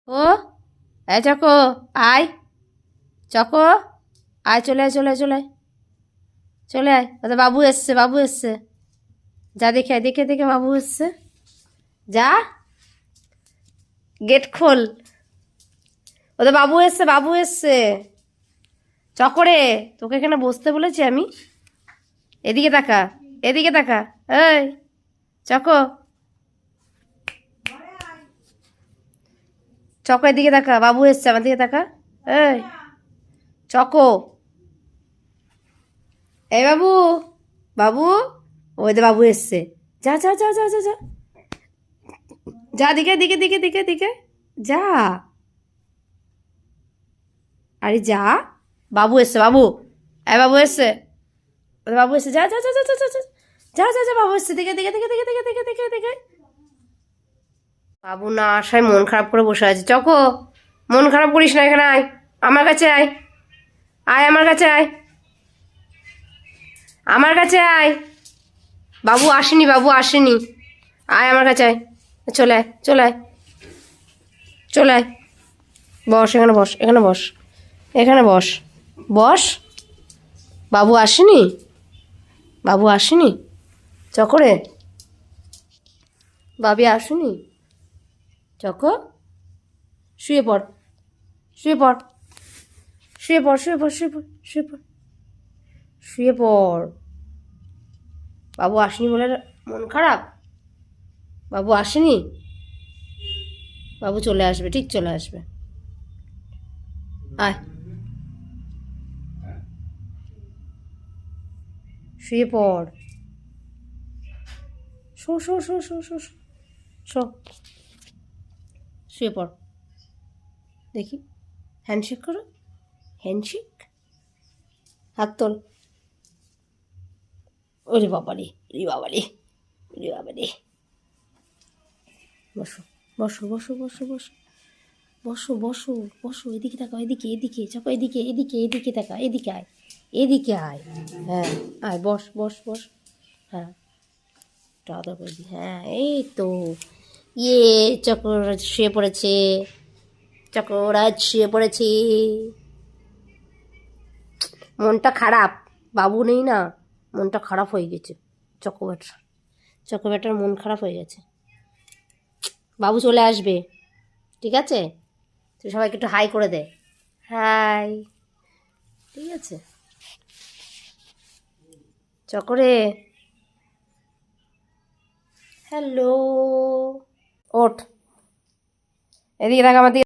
ও choco আয়, choco আয়, চলে আয়, চলে আয়, চলে আয়, চলে আয়। ওদের বাবু এসছে, বাবু এসছে, যা দেখে আয়, দেখে দেখে বাবু এসছে, যা গেট খোল। ওদের বাবু এসছে, বাবু এসছে। চকরে, তোকে এখানে বসতে বলেছি আমি। এদিকে তাকা, এদিকে তাকা, এই চকো, চকো এদিকে তাকা, বাবু এসছে, আমার দিকে তাকা, এই চকো, এই বাবু, বাবু, ওই তো বাবু এসছে, যা যা যা যা যা যা, যা দিকে দিকে দিকে দিকে দিকে যা, আরে যা, বাবু এসছে, বাবু, এই বাবু এসছে, ওই বাবু এসছে, যা যা যা যা যা যা যা যা যা যা, বাবু এসছে, দিকে দিকে দিকে দিকে দিকে দিকে দিকে দিকে। বাবু না আসায় মন খারাপ করে বসে আছে। চকো, মন খারাপ করিস না, এখানে আয়, আমার কাছে আয়, আয় আমার কাছে আয়, আমার কাছে আয়। বাবু আসেনি, বাবু আসেনি, আয় আমার কাছে আয়, চলে আয়, চলে আয়, চলে আয়, বস এখানে, বস এখানে, বস এখানে, বস, বস। বাবু আসেনি, বাবু আসেনি, চকরে, বাবি আসেনি, চকো, শুয়ে পড়, শুয়ে পড়, শুয়ে পড়, শুয়ে পড়, শুয়ে পড়, শুয়ে পড়, শুয়ে পড়। বাবু আসেনি বলে মন খারাপ, বাবু আসেনি, বাবু চলে আসবে, ঠিক চলে আসবে, আয়, শুয়ে পড়, show show show show show show, show, শুয়ে পড়, দেখি, হ্যান্ডশেক করো, হ্যান্ডশেক, হাত তোল, ওরে বাবারে, ওরে বাবারে, ওরে বাবারে, বসো, বসো বসো বসো বসো, বসো বসো বসো, এদিকে তাকাও, এদিকে এদিকে, চাপো এদিকে এদিকে, এদিকে তাকা, এদিকে আয়, এদিকে আয়, হ্যাঁ আয়, বস বস বস, হ্যাঁ একটু আদর করে দি, হ্যাঁ এই তো, ইয়ে চক্ররাজ শুয়ে পড়েছে, চক্ররাজ শুয়ে পড়েছে। মনটা খারাপ, বাবু নেই না, মনটা খারাপ হয়ে গেছে, চক্রব্যাটার, চক্রব্যাটার মন খারাপ হয়ে গেছে। বাবু চলে আসবে, ঠিক আছে, তুই সবাইকে একটু হাই করে দে, হাই, ঠিক আছে, চকরে, হ্যালো, ওঠ, এদিকে দেখ আমার দিকে।